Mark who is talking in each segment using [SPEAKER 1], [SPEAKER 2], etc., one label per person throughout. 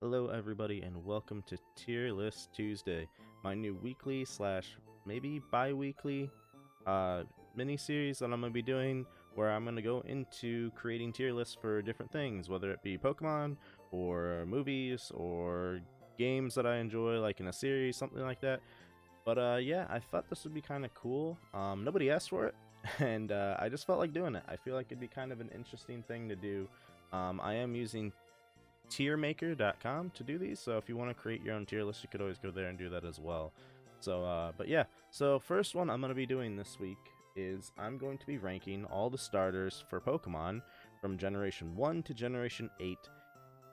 [SPEAKER 1] Hello everybody and welcome to Tier List Tuesday, my new weekly slash maybe bi-weekly mini-series that I'm going to be doing where I'm going to go into creating tier lists for different things, whether it be Pokemon or movies or games that I enjoy like in a series, something like that. But yeah, I thought this would be kind of cool. Nobody asked for it and I just felt like doing it. I feel like it'd be kind of an interesting thing to do. I am using tiermaker.com to do these, so if you want to create your own tier list, you could always go there and do that as well. But yeah, so first one I'm going to be doing this week is I'm going to be ranking all the starters for Pokemon from Generation 1 to Generation 8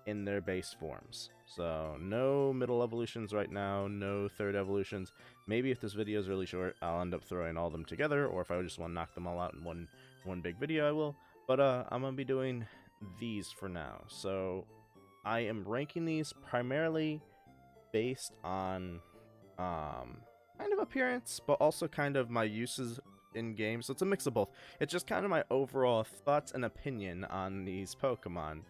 [SPEAKER 1] in their base forms. So no middle evolutions right now, no third evolutions. Maybe if this video is really short, I'll end up throwing all of them together, or if I just want to knock them all out in one big video, I will. But I'm going to be doing these for now. So I am ranking these primarily based on kind of appearance, but also kind of my uses in games. So it's a mix of both. It's just kind of my overall thoughts and opinion on these Pokemon.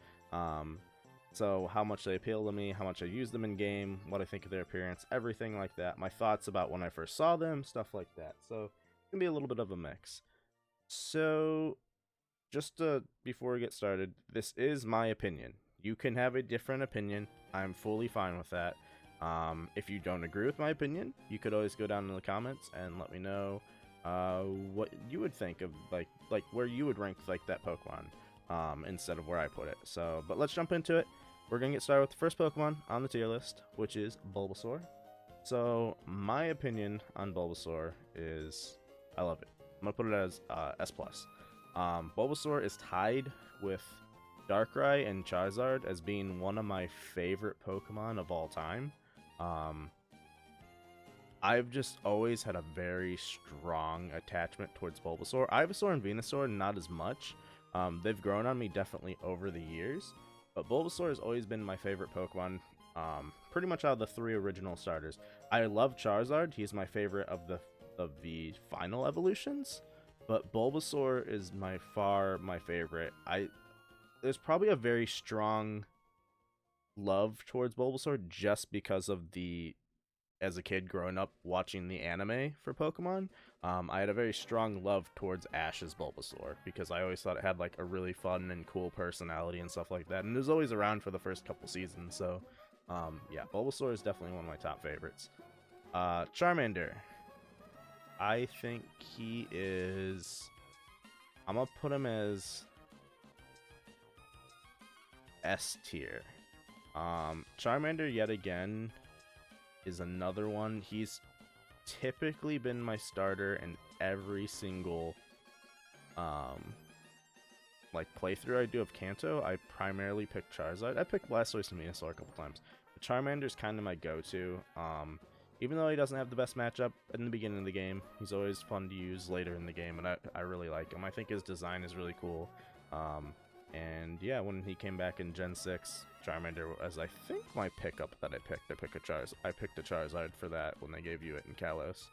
[SPEAKER 1] So how much they appeal to me, how much I use them in game, what I think of their appearance, everything like that. My thoughts about when I first saw them, stuff like that. So it's gonna be a little bit of a mix. So just before we get started, this is my opinion. You can have a different opinion. I'm fully fine with that. If you don't agree with my opinion, you could always go down in the comments and let me know what you would think of like where you would rank like that Pokemon instead of where I put it. So, but let's jump into it. We're gonna get started with the first Pokemon on the tier list, which is Bulbasaur. So my opinion on Bulbasaur is I love it. I'm gonna put it as S+. Bulbasaur is tied with Darkrai and Charizard as being one of my favorite Pokemon of all time. I've just always had a very strong attachment towards Bulbasaur. Ivysaur and Venusaur, not as much. They've grown on me definitely over the years, but Bulbasaur has always been my favorite Pokemon, pretty much out of the three original starters. I love Charizard. He's my favorite of the final evolutions, but Bulbasaur is my favorite. There's probably a very strong love towards Bulbasaur just because of as a kid growing up watching the anime for Pokemon. I had a very strong love towards Ash's Bulbasaur because I always thought it had like a really fun and cool personality and stuff like that, and it was always around for the first couple seasons. So yeah, Bulbasaur is definitely one of my top favorites. Charmander, I think he is, I'm gonna put him as S tier. Charmander yet again is another one. He's typically been my starter in every single like playthrough I do of Kanto. I primarily pick Charizard. I picked Blastoise and Venusaur a couple times, but Charmander's kind of my go-to. Even though he doesn't have the best matchup in the beginning of the game, he's always fun to use later in the game, and I really like him. I think his design is really cool. And yeah, when he came back in Gen 6, Charmander was, I think, my pickup that I picked. I picked a Charizard for that when they gave you it in Kalos.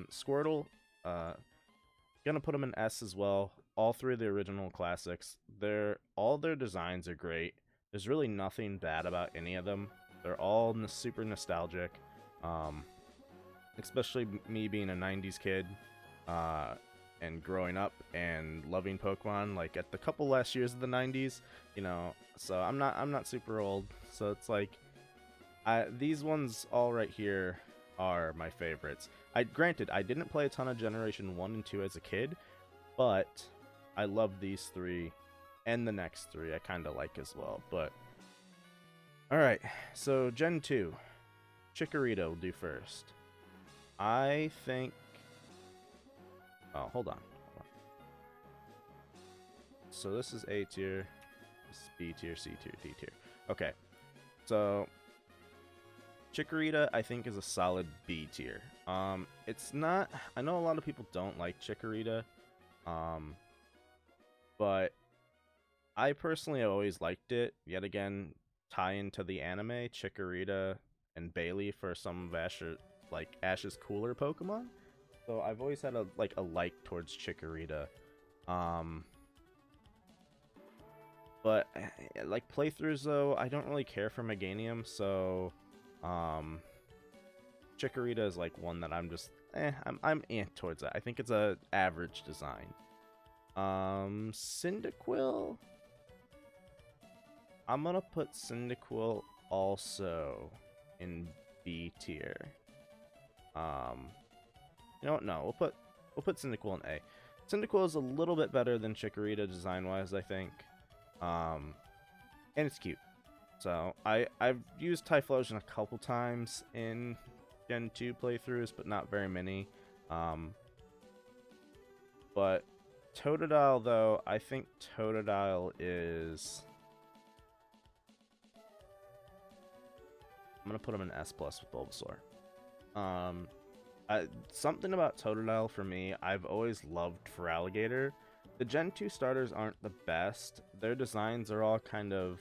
[SPEAKER 1] Squirtle, gonna put him in S as well. All three of the original classics. All their designs are great. There's really nothing bad about any of them. They're all super nostalgic. Especially me being a 90s kid. And growing up and loving Pokemon like at the couple last years of the 90s, you know, so I'm not super old, so it's like these ones all right here are my favorites. Granted, I didn't play a ton of Generation 1 and 2 as a kid, but I love these three, and the next three I kind of like as well. But alright, so Gen 2, Chikorita will do first. I think, oh, hold on. So this is A tier, this is B tier, C tier, D tier. Okay, so Chikorita I think is a solid B tier. It's not, I know a lot of people don't like Chikorita, but I personally have always liked it. Yet again, tie into the anime, Chikorita and Bailey for some of Ash's cooler Pokemon. So I've always had a like towards Chikorita. But like playthroughs though, I don't really care for Meganium, so Chikorita is like one that I'm just I'm towards that. I think it's a average design. Cyndaquil, I'm gonna put Cyndaquil also in B tier. You know what? No, we'll put Cyndaquil in A. Cyndaquil is a little bit better than Chikorita design-wise, I think. And it's cute. So I've used Typhlosion a couple times in Gen 2 playthroughs, but not very many. But Totodile, though, I think Totodile is... I'm gonna put him in S+ with Bulbasaur. Something about Totodile for me, I've always loved Feraligatr. The Gen 2 starters aren't the best. Their designs are all kind of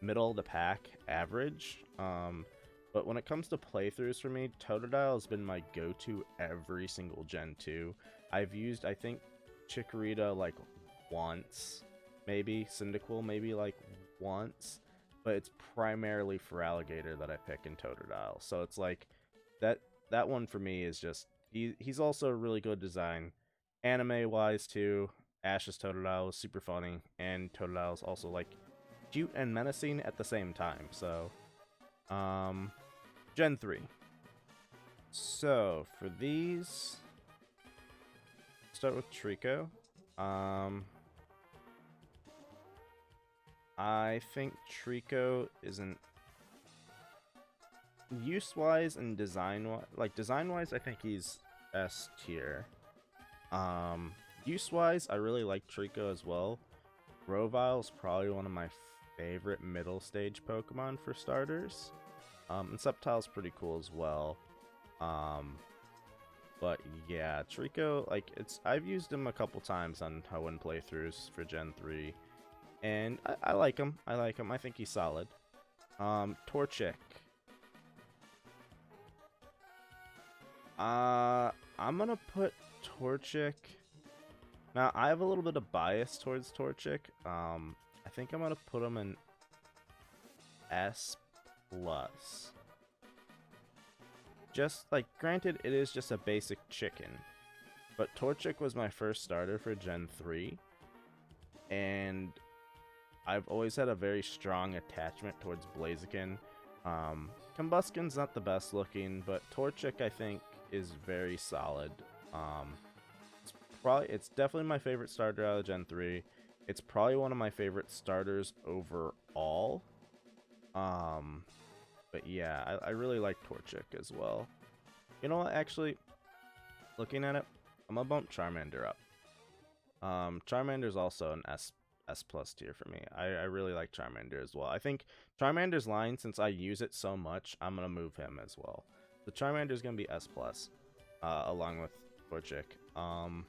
[SPEAKER 1] middle of the pack, average. But when it comes to playthroughs for me, Totodile has been my go-to every single Gen 2. I've used, I think, Chikorita like once, maybe Cyndaquil maybe like once, but it's primarily Feraligatr that I pick in Totodile. So it's like that one for me is just he's also a really good design, anime wise too. Ash's Totodile is super funny, and Totodile is also like cute and menacing at the same time. So, Gen 3. So for these, start with Trico. I think Trico isn't use-wise and design-wise. Like design-wise, I think he's S tier. Use-wise, I really like Trico as well. Grovile's probably one of my favorite middle stage Pokemon for starters. And Sceptile's pretty cool as well. But yeah, Trico, like I've used him a couple times on Hoenn playthroughs for Gen 3. And I like him. I think he's solid. Torchic. I'm gonna put Torchic. Now, I have a little bit of bias towards Torchic. I think I'm gonna put him in S+. Just, like, granted, it is just a basic chicken. But Torchic was my first starter for Gen 3. And I've always had a very strong attachment towards Blaziken. Combusken's not the best looking, but Torchic, I think, is very solid. It's definitely my favorite starter out of Gen 3. It's probably one of my favorite starters overall. But yeah, I really like Torchic as well. You know what, actually, looking at it, I'm gonna bump Charmander up. Charmander's also an S+ tier for me. I really like Charmander as well. I think Charmander's line, since I use it so much, I'm gonna move him as well. The Charmander's gonna be S+, along with Torchic. I'm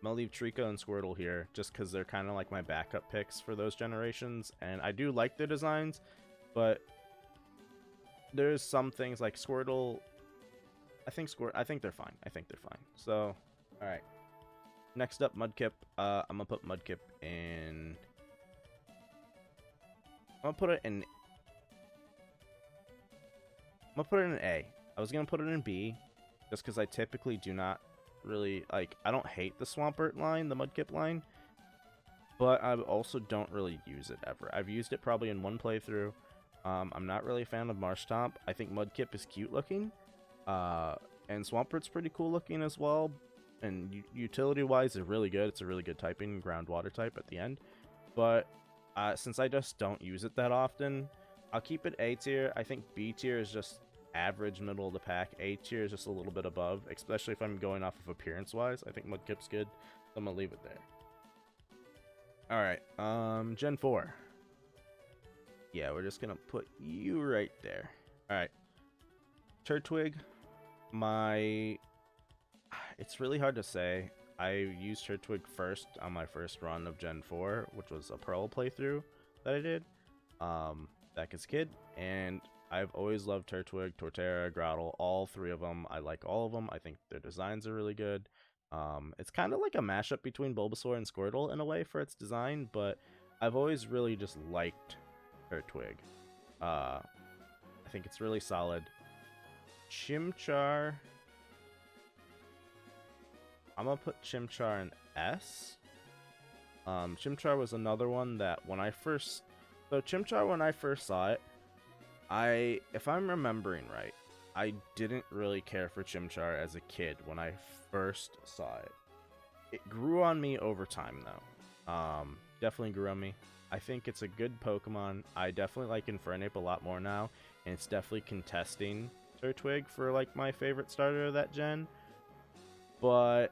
[SPEAKER 1] gonna leave Trico and Squirtle here, just because they're kind of like my backup picks for those generations, and I do like their designs, but there's some things like Squirtle. I think they're fine. So, all right. Next up, Mudkip. I'm gonna put Mudkip in. I'm gonna put it in A. I was gonna put it in B, just because I typically do not really like. I don't hate the Swampert line, the Mudkip line, but I also don't really use it ever. I've used it probably in one playthrough. I'm not really a fan of Marshtomp. I think Mudkip is cute looking, and Swampert's pretty cool looking as well. And utility-wise, it's really good. It's a really good typing, ground-water type at the end. But since I just don't use it that often, I'll keep it A tier. I think B tier is just average, middle of the pack. A tier is just a little bit above, especially if I'm going off of appearance-wise. I think Mudkip's good, so I'm gonna leave it there. All right, Gen 4. Yeah, we're just gonna put you right there. All right, Turtwig. It's really hard to say. I used Turtwig first on my first run of Gen 4, which was a Pearl playthrough that I did back as a kid, and I've always loved Turtwig, Torterra, Groudle, all three of them. I like all of them. I think their designs are really good. It's kind of like a mashup between Bulbasaur and Squirtle in a way for its design, but I've always really just liked Turtwig. I think it's really solid. Chimchar. I'm gonna put Chimchar in S. Chimchar was another one that when I first saw it, if I'm remembering right, I didn't really care for Chimchar as a kid when I first saw it. It grew on me over time though. Definitely grew on me. I think it's a good Pokemon. I definitely like Infernape a lot more now, and it's definitely contesting Turtwig for like my favorite starter of that gen. But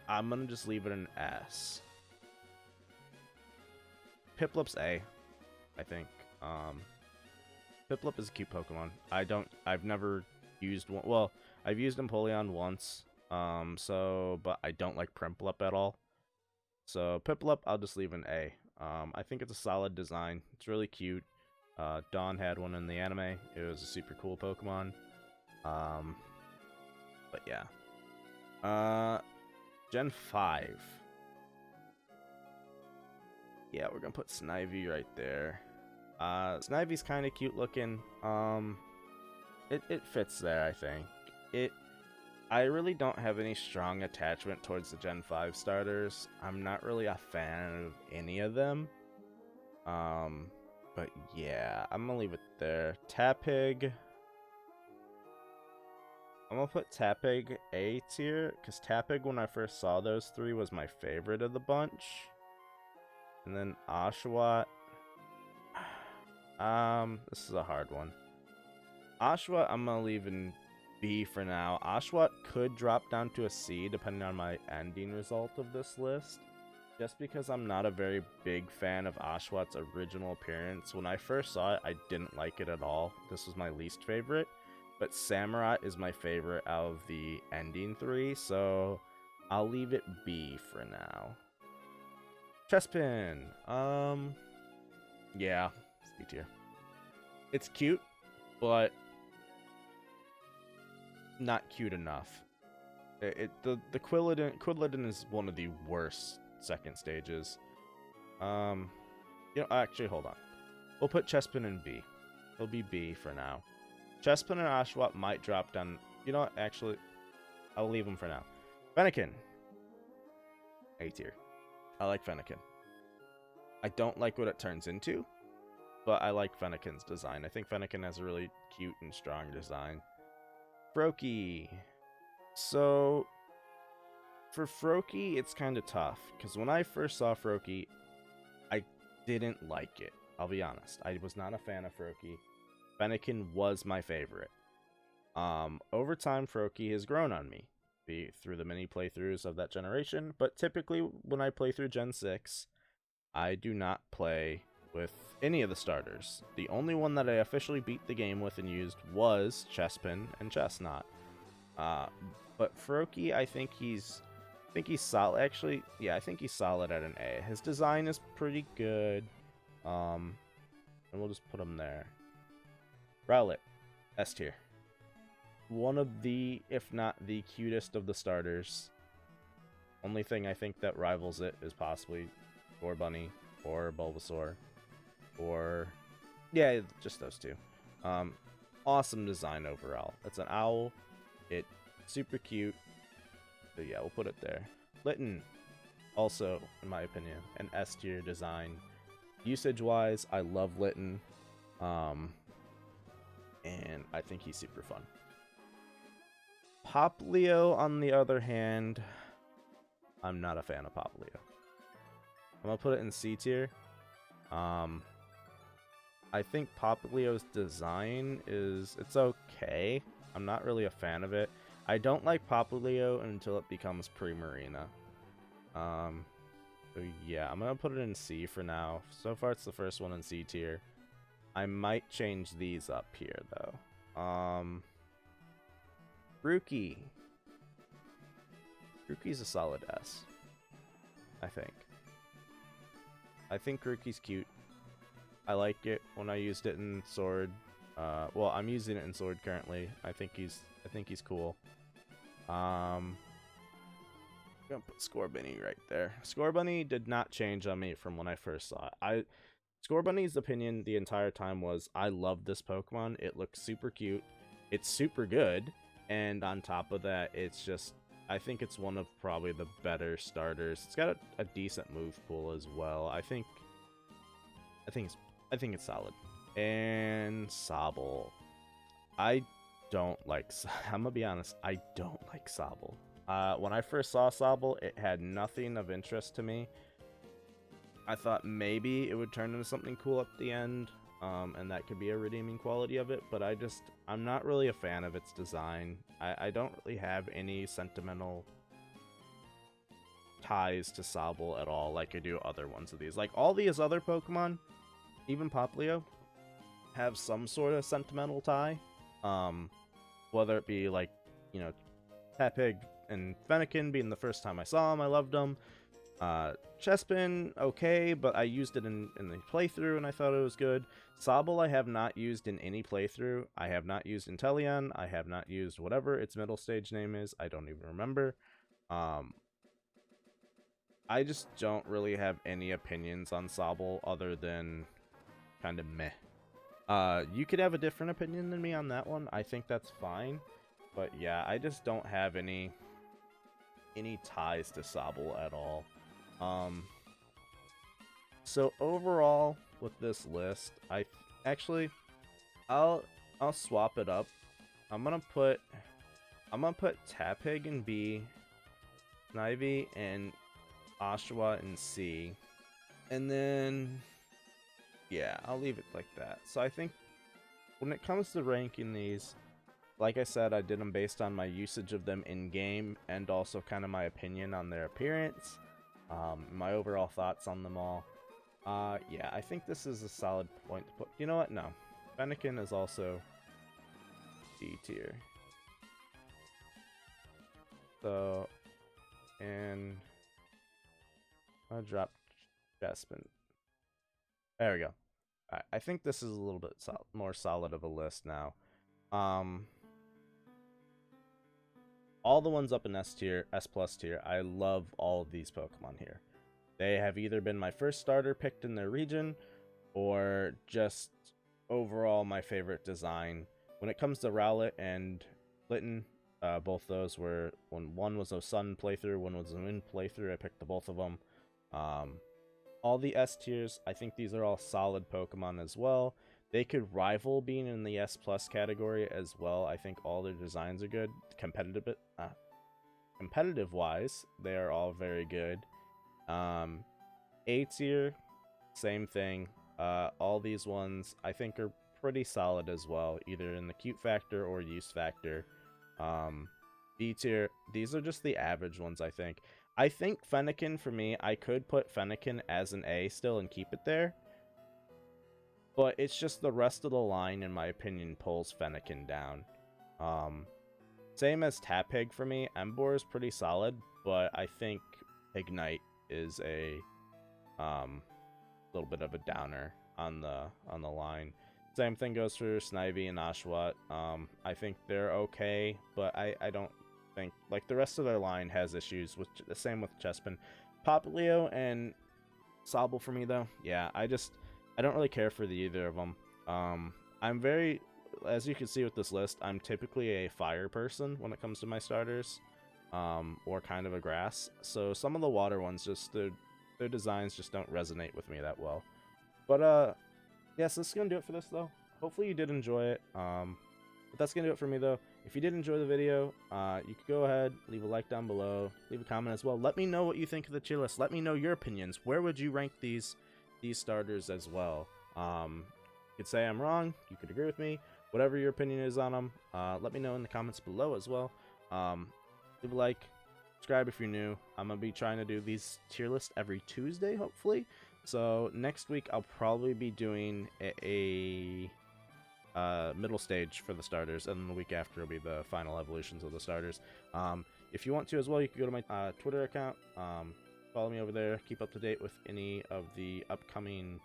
[SPEAKER 1] I'm gonna just leave it an S. Piplup's A, I think. Piplup is a cute Pokemon. I've never used one. Well, I've used Empoleon once. But I don't like Primplup at all. So Piplup, I'll just leave an A. I think it's a solid design. It's really cute. Dawn had one in the anime. It was a super cool Pokemon. But yeah. Gen 5. Yeah, we're gonna put Snivy right there. Snivy's kind of cute looking. It fits there, I think. I really don't have any strong attachment towards the Gen 5 starters. I'm not really a fan of any of them. But yeah, I'm gonna leave it there. Tapig. I'm gonna put Tapig A tier, because Tapig, when I first saw those three, was my favorite of the bunch. And then Oshawott. This is a hard one. Oshawott, I'm gonna leave in B for now. Oshawott could drop down to a C depending on my ending result of this list. Just because I'm not a very big fan of Oshawott's original appearance. When I first saw it, I didn't like it at all. This was my least favorite. But Samurott is my favorite out of the ending three, so I'll leave it B for now. Chespin. Yeah, C tier. It's cute, but not cute enough. The Quilladin is one of the worst second stages. Actually, hold on. We'll put Chespin in B. He'll be B for now. Chespin and Oshawott might drop down. You know what? Actually, I'll leave them for now. Fennekin. A tier. I like Fennekin. I don't like what it turns into, but I like Fennekin's design. I think Fennekin has a really cute and strong design. Froakie. So, for Froakie, it's kind of tough, because when I first saw Froakie, I didn't like it. I'll be honest. I was not a fan of Froakie. Fennekin was my favorite. Over time, Froakie has grown on me through the many playthroughs of that generation, but typically when I play through Gen 6, I do not play with any of the starters. The only one that I officially beat the game with and used was Chespin and Chestnut. But Froakie, I think he's solid. Actually, yeah, I think he's solid at an A. His design is pretty good. And we'll just put him there. Rowlet, S tier. One of the, if not the cutest of the starters. Only thing I think that rivals it is possibly Gorbunny or Bulbasaur. Or, yeah, just those two. Awesome design overall. It's an owl. It's super cute. So yeah, we'll put it there. Litten, also, in my opinion, an S tier design. Usage-wise, I love Litten. And I think he's super fun. Poplio, on the other hand, I'm not a fan of Poplio. I'm gonna put it in C tier. I think Poplio's design it's okay. I'm not really a fan of it. I don't like Poplio until it becomes Primarina. So yeah, I'm gonna put it in C for now. So far, it's the first one in C tier. I might change these up here though. Grookey. Grookey's a solid S, I think. I think Grookey's cute. I like it when I used it in Sword. Well, I'm using it in Sword currently. I think he's cool. I'm gonna put Scorbunny right there. Scorbunny did not change on me from when I first saw it. Scorbunny's opinion the entire time was, I love this Pokemon. It looks super cute. It's super good. And on top of that, it's just, I think it's one of probably the better starters. It's got a decent move pool as well. I think it's solid. And Sobble. I don't like, I'm gonna be honest, I don't like Sobble. When I first saw Sobble, it had nothing of interest to me. I thought maybe it would turn into something cool at the end, and that could be a redeeming quality of it, but I'm not really a fan of its design. I don't really have any sentimental ties to Sobble at all like I do other ones of these. Like, all these other Pokemon, even Poplio, have some sort of sentimental tie. Whether it be, like, you know, Tepig and Fennekin being the first time I saw him, I loved him. Chespin, okay, but I used it in the playthrough and I thought it was good. Sobble I have not used in any playthrough. I have not used Inteleon. I have not used whatever its middle stage name is. I don't even remember. I just don't really have any opinions on Sobble other than kind of meh. You could have a different opinion than me on that one. I think that's fine. But yeah, I just don't have any ties to Sobble at all. So overall with this list, I'll swap it up. I'm gonna put Tepig in B, Snivy and Oshawott in C, and then yeah, I'll leave it like that. So I think when it comes to ranking these, like I said, I did them based on my usage of them in-game and also kind of my opinion on their appearance, my overall thoughts on them all. Yeah, I think this is a solid point to put. You know what? No. Fennekin is also D tier. So, and I'll drop Chespin. There we go. I think this is a little bit more solid of a list now. All the ones up in S tier, S plus tier, I love all of these Pokemon here. They have either been my first starter picked in their region, or just overall my favorite design. When it comes to Rowlet and Litten, both those were, when one was a Sun playthrough, one was a Moon playthrough, I picked the both of them. All the S tiers, I think these are all solid Pokemon as well. They could rival being in the S plus category as well. I think all their designs are good. Competitive wise, they are all very good. A tier, same thing. All these ones I think are pretty solid as well, either in the cute factor or use factor. B tier, these are just the average ones, I think. I think Fennekin, for me, I could put Fennekin as an A still and keep it there. But it's just the rest of the line, in my opinion, pulls Fennekin down. Same as Tepig for me. Emboar is pretty solid, but I think Ignite is a little bit of a downer on the line. Same thing goes for Snivy and Oshawott. I think they're okay, but I don't think, like, the rest of their line has issues. With the same with Chespin. Poplio and Sobble for me though, yeah, I don't really care for either of them. I'm very, as you can see with this list, I'm typically a fire person when it comes to my starters, or kind of a grass. So some of the water ones, just their designs just don't resonate with me that well. But yes, this is gonna do it for this though. Hopefully you did enjoy it. But that's gonna do it for me though. If you did enjoy the video, you could go ahead, leave a like down below, leave a comment as well. Let me know what you think of the tier list. Let me know your opinions. Where would you rank these starters as well? You could say I'm wrong, you could agree with me, whatever your opinion is on them. Let me know in the comments below as well. Leave a like, subscribe if you're new. I'm gonna be trying to do these tier lists every Tuesday, hopefully. So next week I'll probably be doing a middle stage for the starters, and then the week after will be the final evolutions of the starters. If you want to as well, you can go to my Twitter account, follow me over there, keep up to date with any of the upcoming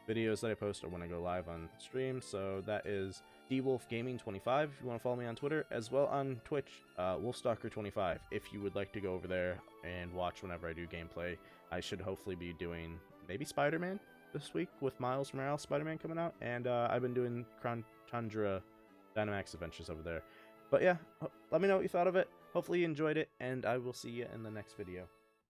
[SPEAKER 1] videos that I post are when I go live on stream. So that is DWolfGaming25 if you want to follow me on Twitter, as well on Twitch, Wolfstalker25 if you would like to go over there and watch whenever I do gameplay. I should hopefully be doing maybe Spider-Man this week with Miles Morales Spider-Man coming out, and I've been doing Crown Tundra Dynamax Adventures over there. But yeah, let me know what you thought of it. Hopefully you enjoyed it, and I will see you in the next video.